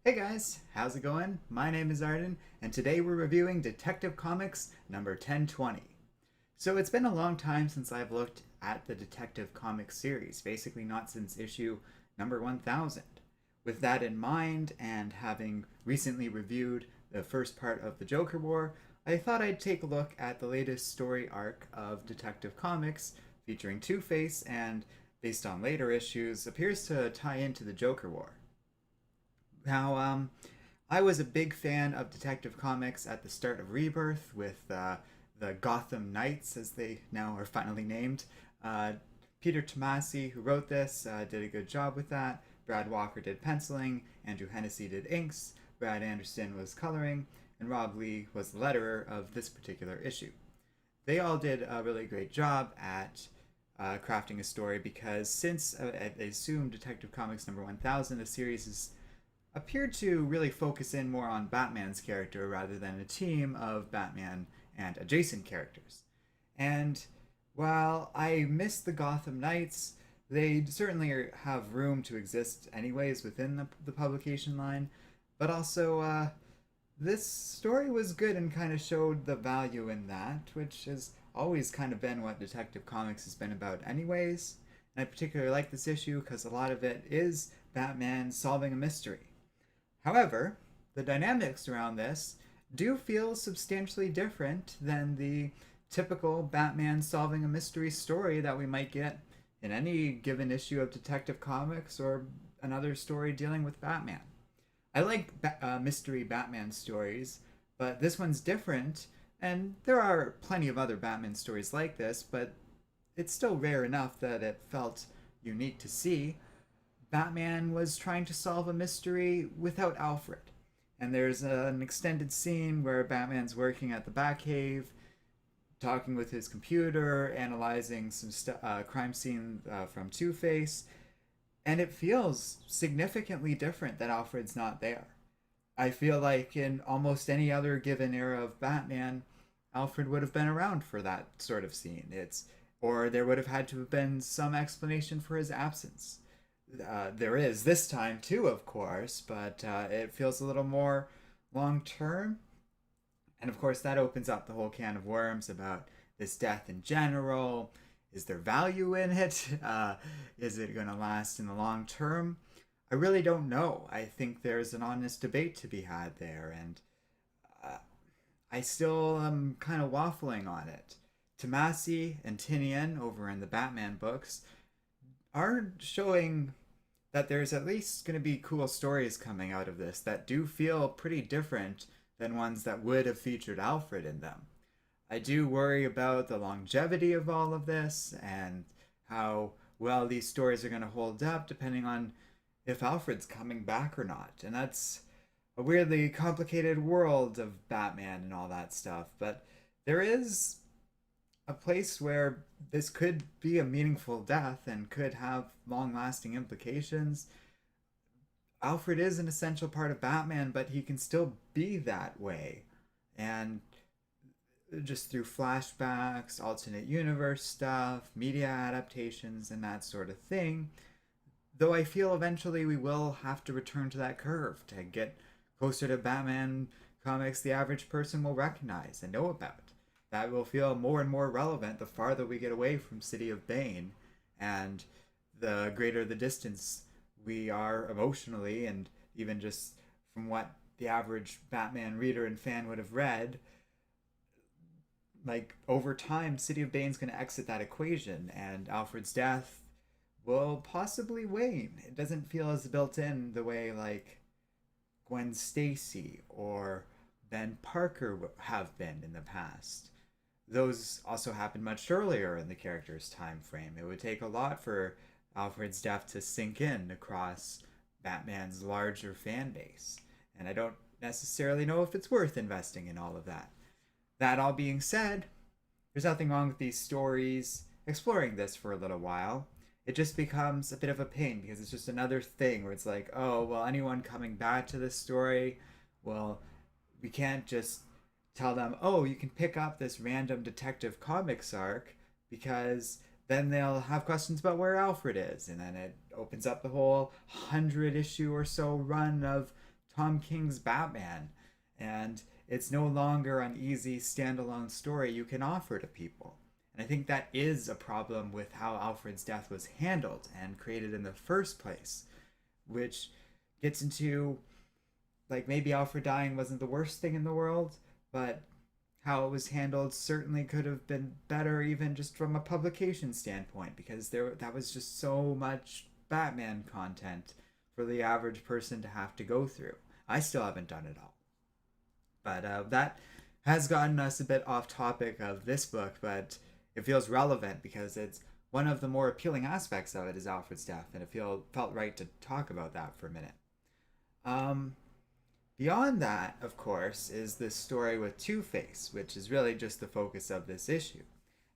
Hey guys, how's it going? My name is Arden, and today we're reviewing Detective Comics number 1020. So it's been a long time since I've looked at the Detective Comics series, basically not since issue number 1000. With that in mind, and having recently reviewed the first part of the Joker War, I thought I'd take a look at the latest story arc of Detective Comics featuring Two-Face and, based on later issues, appears to tie into the Joker War. Now, I was a big fan of Detective Comics at the start of Rebirth with the Gotham Knights, as they now are finally named. Uh, Peter Tomasi, who wrote this, did a good job with that. Brad Walker did penciling, Andrew Hennessy did inks, Brad Anderson was coloring, and Rob Lee was the letterer of this particular issue. They all did a really great job at crafting a story because since I assume Detective Comics number 1000, the series has appeared to really focus in more on Batman's character rather than a team of Batman and adjacent characters. And while I miss the Gotham Knights, they certainly have room to exist anyways within the publication line. But also, this story was good and kind of showed the value in that, which has always kind of been what Detective Comics has been about, anyways. And I particularly like this issue because a lot of it is Batman solving a mystery. However, the dynamics around this do feel substantially different than the typical Batman solving a mystery story that we might get in any given issue of Detective Comics or another story dealing with Batman. I like mystery Batman stories, but this one's different, and there are plenty of other Batman stories like this, but it's still rare enough that it felt unique to see. Batman was trying to solve a mystery without Alfred. And there's an extended scene where Batman's working at the Batcave, talking with his computer, analyzing some crime scene from Two Face, and it feels significantly different that Alfred's not there. I feel like in almost any other given era of Batman, Alfred would have been around for that sort of scene. Or there would have had to have been some explanation for his absence. There is this time too, of course, but it feels a little more long term. And of course, that opens up the whole can of worms about this death in general. Is there value in it? Is it going to last in the long term? I really don't know. I think there's an honest debate to be had there, and uh, I still am kind of waffling on it. Tomasi and Tinian over in the Batman books are showing that there's at least going to be cool stories coming out of this that do feel pretty different than ones that would have featured Alfred in them. I do worry about the longevity of all of this and how well these stories are going to hold up depending on if Alfred's coming back or not. And that's a weirdly complicated world of Batman and all that stuff. But there is a place where this could be a meaningful death and could have long lasting implications. Alfred is an essential part of Batman, but he can still be that way. And just through flashbacks, alternate universe stuff, media adaptations, and that sort of thing. Though I feel eventually we will have to return to that curve to get closer to Batman comics the average person will recognize and know about. That will feel more and more relevant the farther we get away from City of Bane, and the greater the distance we are emotionally, and even just from what the average Batman reader and fan would have read. Like, over time, City of Bane's going to exit that equation, and Alfred's death will possibly wane. It doesn't feel as built in the way like Gwen Stacy or Ben Parker have been in the past. Those also happened much earlier in the character's time frame. It would take a lot for Alfred's death to sink in across Batman's larger fan base. And I don't necessarily know if it's worth investing in all of that. That all being said, there's nothing wrong with these stories exploring this for a little while. It just becomes a bit of a pain because it's just another thing where it's like, oh, well, anyone coming back to this story, well, we can't just tell them, oh, you can pick up this random Detective Comics arc because then they'll have questions about where Alfred is. And then it opens up the whole 100 issue or so run of Tom King's Batman, and it's no longer an easy standalone story you can offer to people. And I think that is a problem with how Alfred's death was handled and created in the first place, which gets into like maybe Alfred dying wasn't the worst thing in the world, but how it was handled certainly could have been better, even just from a publication standpoint, because that was just so much Batman content for the average person to have to go through. I still haven't done it all, but that has gotten us a bit off topic of this book, but it feels relevant because it's one of the more appealing aspects of it is Alfred's death, and it felt right to talk about that for a minute. Um, Beyond that, of course, is this story with Two-Face, which is really just the focus of this issue.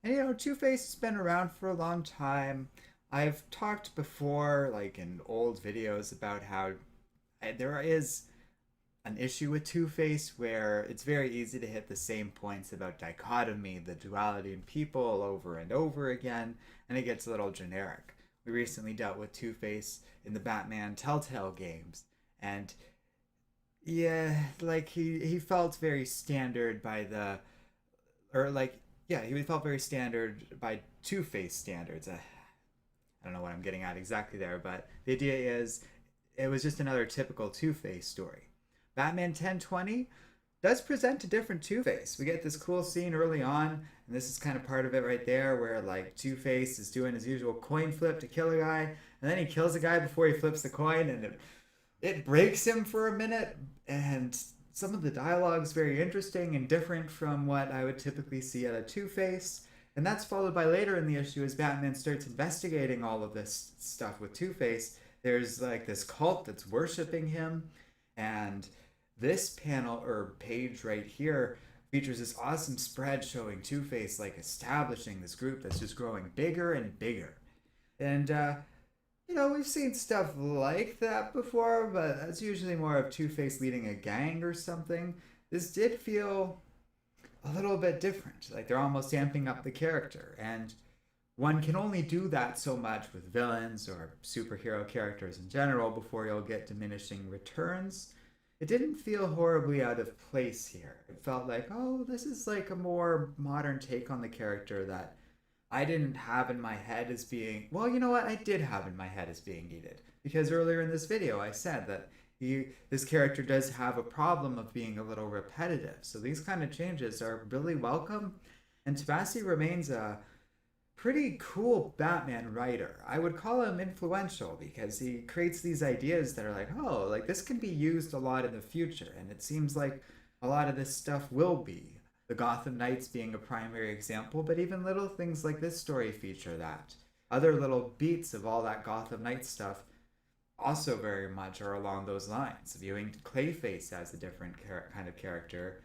And Two-Face has been around for a long time. I've talked before, like in old videos, about how there is an issue with Two-Face where it's very easy to hit the same points about dichotomy, the duality in people over and over again, and it gets a little generic. We recently dealt with Two-Face in the Batman Telltale games, and yeah, like he felt very standard by the, or like yeah, he felt very standard by Two-Face standards. I don't know what I'm getting at exactly there, but the idea is it was just another typical Two-Face story. Batman 1020 does present a different Two-Face. We get this cool scene early on, and this is kind of part of it right there, where like Two-Face is doing his usual coin flip to kill a guy, and then he kills a guy before he flips the coin, and it breaks him for a minute, and some of the dialogue's very interesting and different from what I would typically see at a Two-Face. And that's followed by later in the issue as Batman starts investigating all of this stuff with Two-Face. There's like this cult that's worshiping him, and this panel or page right here features this awesome spread showing Two-Face like establishing this group that's just growing bigger and bigger. And we've seen stuff like that before, but that's usually more of Two-Face leading a gang or something. This did feel a little bit different. Like they're almost amping up the character. And one can only do that so much with villains or superhero characters in general before you'll get diminishing returns. It didn't feel horribly out of place here. It felt like, oh, this is like a more modern take on the character that I didn't have in my head as being, well, you know what? I did have in my head as being needed. Because earlier in this video, I said that this character does have a problem of being a little repetitive. So these kind of changes are really welcome. And Tomasi remains a pretty cool Batman writer. I would call him influential because he creates these ideas that are like, oh, like this can be used a lot in the future. And it seems like a lot of this stuff will be. The Gotham Knights being a primary example, but even little things like this story feature that. Other little beats of all that Gotham Knights stuff also very much are along those lines. Viewing Clayface as a different kind of character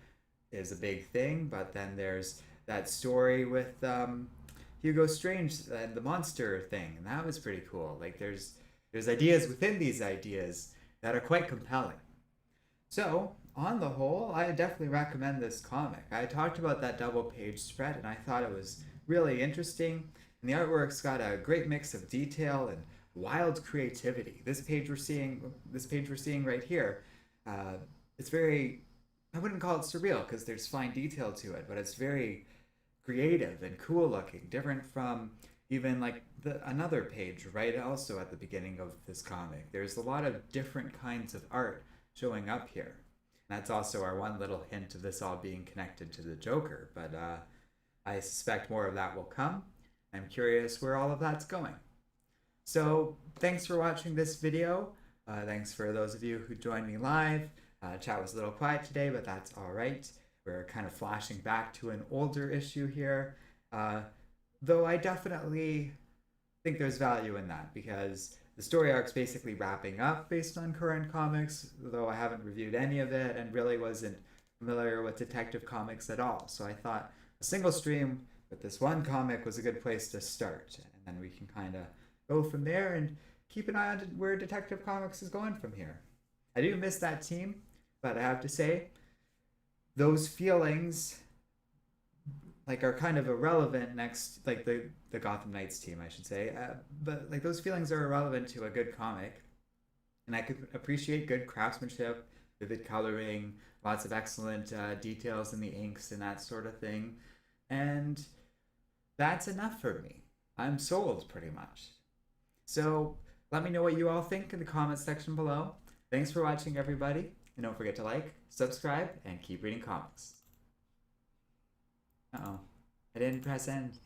is a big thing, but then there's that story with Hugo Strange and the monster thing, and that was pretty cool. Like there's ideas within these ideas that are quite compelling. So, on the whole, I definitely recommend this comic. I talked about that double page spread and I thought it was really interesting. And the artwork's got a great mix of detail and wild creativity. This page we're seeing right here, it's very, I wouldn't call it surreal because there's fine detail to it, but it's very creative and cool looking, different from even like another page right also at the beginning of this comic. There's a lot of different kinds of art showing up here. That's also our one little hint of this all being connected to the Joker, but I suspect more of that will come. I'm curious where all of that's going. So thanks for watching this video. Thanks for those of you who joined me live. Chat was a little quiet today, but that's all right. We're kind of flashing back to an older issue here, though I definitely think there's value in that because the story arc's basically wrapping up based on current comics, though I haven't reviewed any of it and really wasn't familiar with Detective Comics at all. So I thought a single stream with this one comic was a good place to start. And then we can kind of go from there and keep an eye on where Detective Comics is going from here. I do miss that team, but I have to say, those feelings like are kind of irrelevant next, like the Gotham Knights team, I should say. But like those feelings are irrelevant to a good comic, and I could appreciate good craftsmanship, vivid coloring, lots of excellent details in the inks and that sort of thing. And that's enough for me. I'm sold pretty much. So let me know what you all think in the comments section below. Thanks for watching, everybody. And don't forget to like, subscribe, and keep reading comics. Uh-oh. I didn't press end.